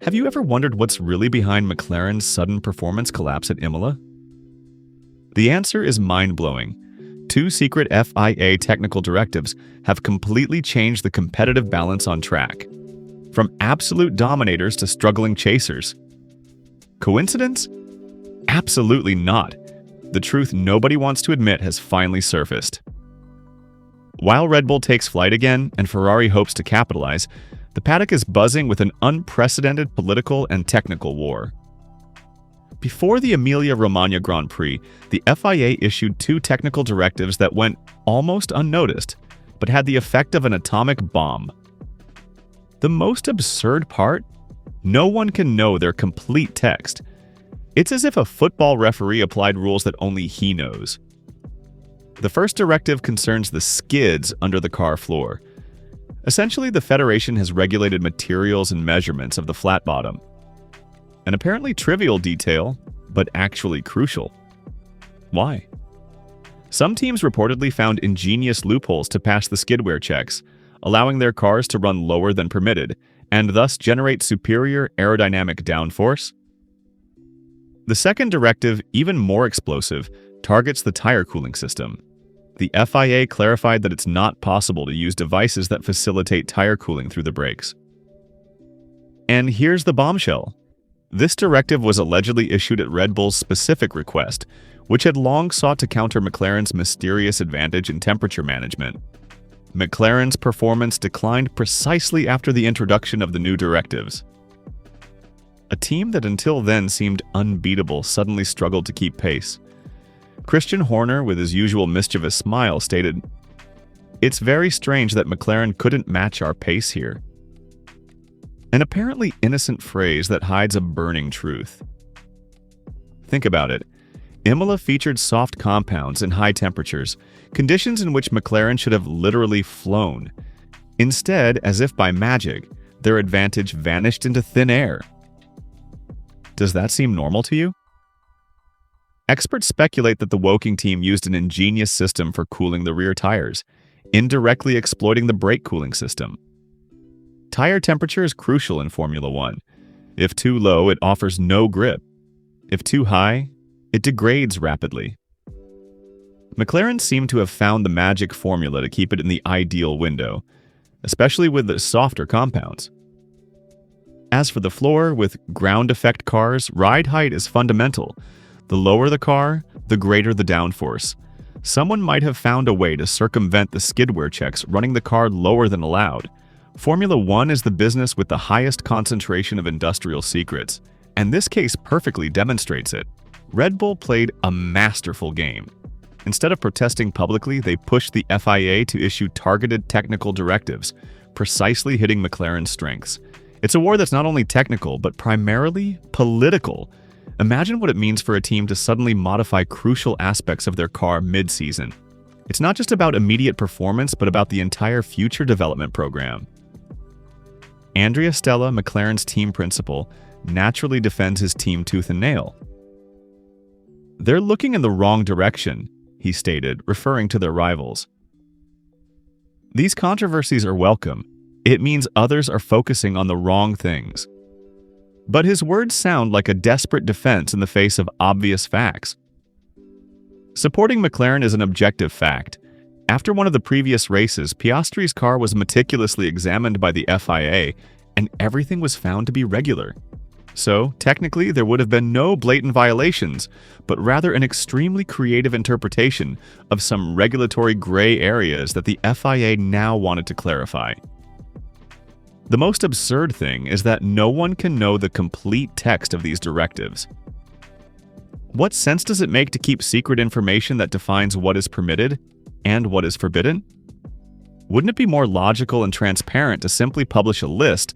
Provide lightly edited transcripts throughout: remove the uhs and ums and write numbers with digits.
Have you ever wondered what's really behind McLaren's sudden performance collapse at Imola? The answer is mind-blowing. Two secret FIA technical directives have completely changed the competitive balance on track, from absolute dominators to struggling chasers. Coincidence? Absolutely not. The truth nobody wants to admit has finally surfaced. While Red Bull takes flight again and Ferrari hopes to capitalize, the paddock is buzzing with an unprecedented political and technical war. Before the Emilia-Romagna Grand Prix, the FIA issued two technical directives that went almost unnoticed, but had the effect of an atomic bomb. The most absurd part? No one can know their complete text. It's as if a football referee applied rules that only he knows. The first directive concerns the skids under the car floor. Essentially, the Federation has regulated materials and measurements of the flat bottom. An apparently trivial detail, but actually crucial. Why? Some teams reportedly found ingenious loopholes to pass the skid wear checks, allowing their cars to run lower than permitted, and thus generate superior aerodynamic downforce. The second directive, even more explosive, targets the tire cooling system. The FIA clarified that it's not possible to use devices that facilitate tire cooling through the brakes. And here's the bombshell. This directive was allegedly issued at Red Bull's specific request, which had long sought to counter McLaren's mysterious advantage in temperature management. McLaren's performance declined precisely after the introduction of the new directives. A team that until then seemed unbeatable suddenly struggled to keep pace. Christian Horner, with his usual mischievous smile, stated, "It's very strange that McLaren couldn't match our pace here." An apparently innocent phrase that hides a burning truth. Think about it. Imola featured soft compounds and high temperatures, conditions in which McLaren should have literally flown. Instead, as if by magic, their advantage vanished into thin air. Does that seem normal to you? Experts speculate that the Woking team used an ingenious system for cooling the rear tires, indirectly exploiting the brake cooling system. Tire temperature is crucial in Formula One. If too low, it offers no grip. If too high, it degrades rapidly. McLaren seemed to have found the magic formula to keep it in the ideal window, especially with the softer compounds. As for the floor, with ground effect cars, ride height is fundamental. The lower the car, the greater the downforce. Someone might have found a way to circumvent the skid wear checks, running the car lower than allowed. Formula One is the business with the highest concentration of industrial secrets, and this case perfectly demonstrates it. Red Bull played a masterful game. Instead of protesting publicly, they pushed the FIA to issue targeted technical directives, precisely hitting McLaren's strengths. It's a war that's not only technical, but primarily political. Imagine what it means for a team to suddenly modify crucial aspects of their car mid-season. It's not just about immediate performance, but about the entire future development program. Andrea Stella, McLaren's team principal, naturally defends his team tooth and nail. "They're looking in the wrong direction," he stated, referring to their rivals. "These controversies are welcome. It means others are focusing on the wrong things." But his words sound like a desperate defense in the face of obvious facts. Supporting McLaren is an objective fact. After one of the previous races, Piastri's car was meticulously examined by the FIA, and everything was found to be regular. So, technically, there would have been no blatant violations, but rather an extremely creative interpretation of some regulatory gray areas that the FIA now wanted to clarify. The most absurd thing is that no one can know the complete text of these directives. What sense does it make to keep secret information that defines what is permitted and what is forbidden? Wouldn't it be more logical and transparent to simply publish a list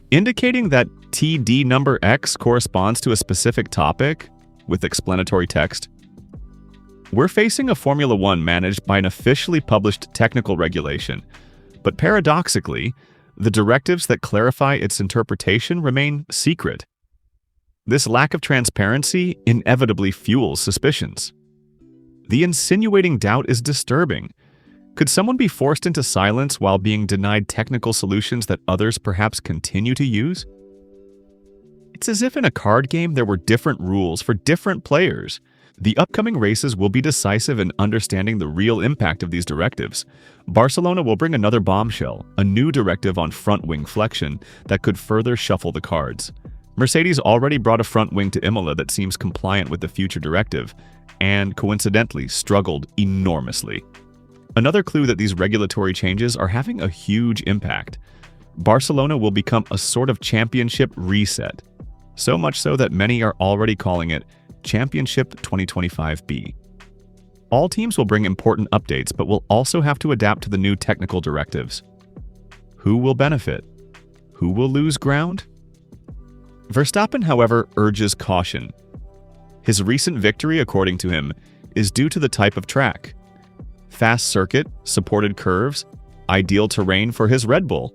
indicating that TD number X corresponds to a specific topic with explanatory text? We're facing a Formula One managed by an officially published technical regulation, but paradoxically, the directives that clarify its interpretation remain secret. This lack of transparency inevitably fuels suspicions. The insinuating doubt is disturbing. Could someone be forced into silence while being denied technical solutions that others perhaps continue to use? It's as if in a card game there were different rules for different players. The upcoming races will be decisive in understanding the real impact of these directives. Barcelona will bring another bombshell, a new directive on front wing flexion that could further shuffle the cards. Mercedes already brought a front wing to Imola that seems compliant with the future directive, and coincidentally struggled enormously. Another clue that these regulatory changes are having a huge impact. Barcelona will become a sort of championship reset, so much so that many are already calling it Championship 2025B. All teams will bring important updates, but will also have to adapt to the new technical directives. Who will benefit? Who will lose ground? Verstappen, however, urges caution. His recent victory, according to him, is due to the type of track. Fast circuit, supported curves, ideal terrain for his Red Bull.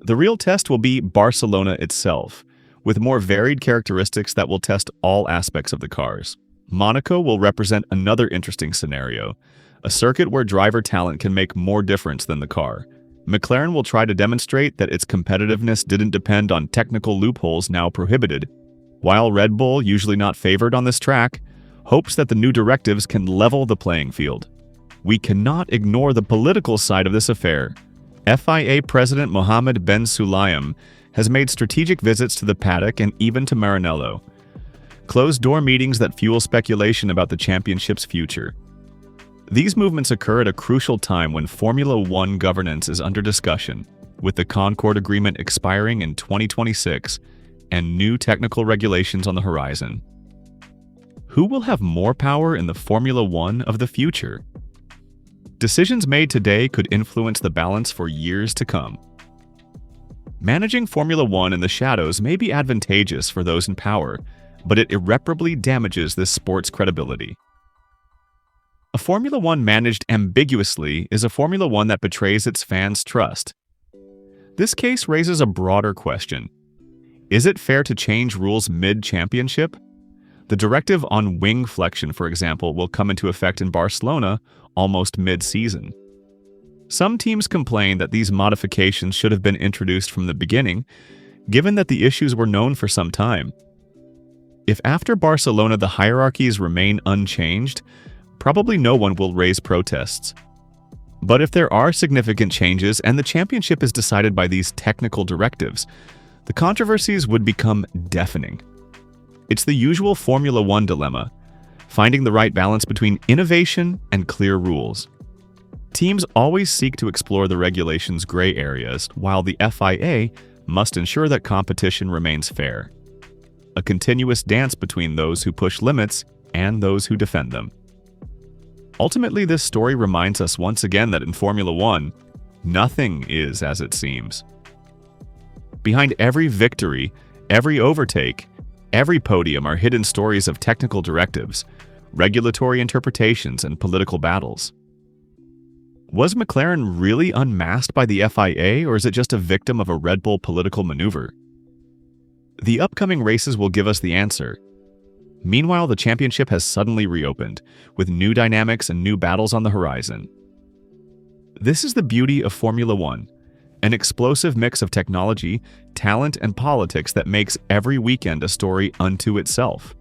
The real test will be Barcelona itself, with more varied characteristics that will test all aspects of the cars. Monaco will represent another interesting scenario, a circuit where driver talent can make more difference than the car. McLaren will try to demonstrate that its competitiveness didn't depend on technical loopholes now prohibited, while Red Bull, usually not favored on this track, hopes that the new directives can level the playing field. We cannot ignore the political side of this affair. FIA President Mohammed Ben Sulayem has made strategic visits to the paddock and even to Maranello. Closed-door meetings that fuel speculation about the championship's future. These movements occur at a crucial time when Formula One governance is under discussion, with the Concord Agreement expiring in 2026 and new technical regulations on the horizon. Who will have more power in the Formula One of the future? Decisions made today could influence the balance for years to come. Managing Formula One in the shadows may be advantageous for those in power, but it irreparably damages this sport's credibility. A Formula One managed ambiguously is a Formula One that betrays its fans' trust. This case raises a broader question. Is it fair to change rules mid-championship? The directive on wing flexion, for example, will come into effect in Barcelona almost mid-season. Some teams complain that these modifications should have been introduced from the beginning, given that the issues were known for some time. If after Barcelona the hierarchies remain unchanged, probably no one will raise protests. But if there are significant changes and the championship is decided by these technical directives, the controversies would become deafening. It's the usual Formula One dilemma, finding the right balance between innovation and clear rules. Teams always seek to explore the regulations' gray areas, while the FIA must ensure that competition remains fair. A continuous dance between those who push limits and those who defend them. Ultimately, this story reminds us once again that in Formula One, nothing is as it seems. Behind every victory, every overtake, every podium are hidden stories of technical directives, regulatory interpretations, and political battles. Was McLaren really unmasked by the FIA, or is it just a victim of a Red Bull political maneuver? The upcoming races will give us the answer. Meanwhile, the championship has suddenly reopened, with new dynamics and new battles on the horizon. This is the beauty of Formula One, an explosive mix of technology, talent, and politics that makes every weekend a story unto itself.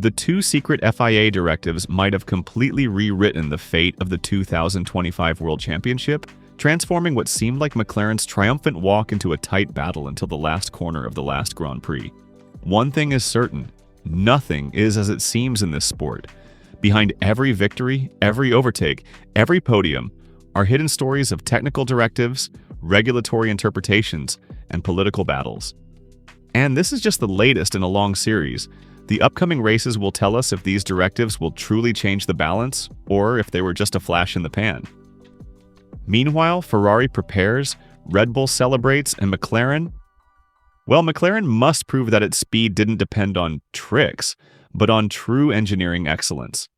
The two secret FIA directives might have completely rewritten the fate of the 2025 World Championship, transforming what seemed like McLaren's triumphant walk into a tight battle until the last corner of the last Grand Prix. One thing is certain, nothing is as it seems in this sport. Behind every victory, every overtake, every podium, are hidden stories of technical directives, regulatory interpretations, and political battles. And this is just the latest in a long series. The upcoming races will tell us if these directives will truly change the balance, or if they were just a flash in the pan. Meanwhile, Ferrari prepares, Red Bull celebrates, and McLaren? Well, McLaren must prove that its speed didn't depend on tricks, but on true engineering excellence.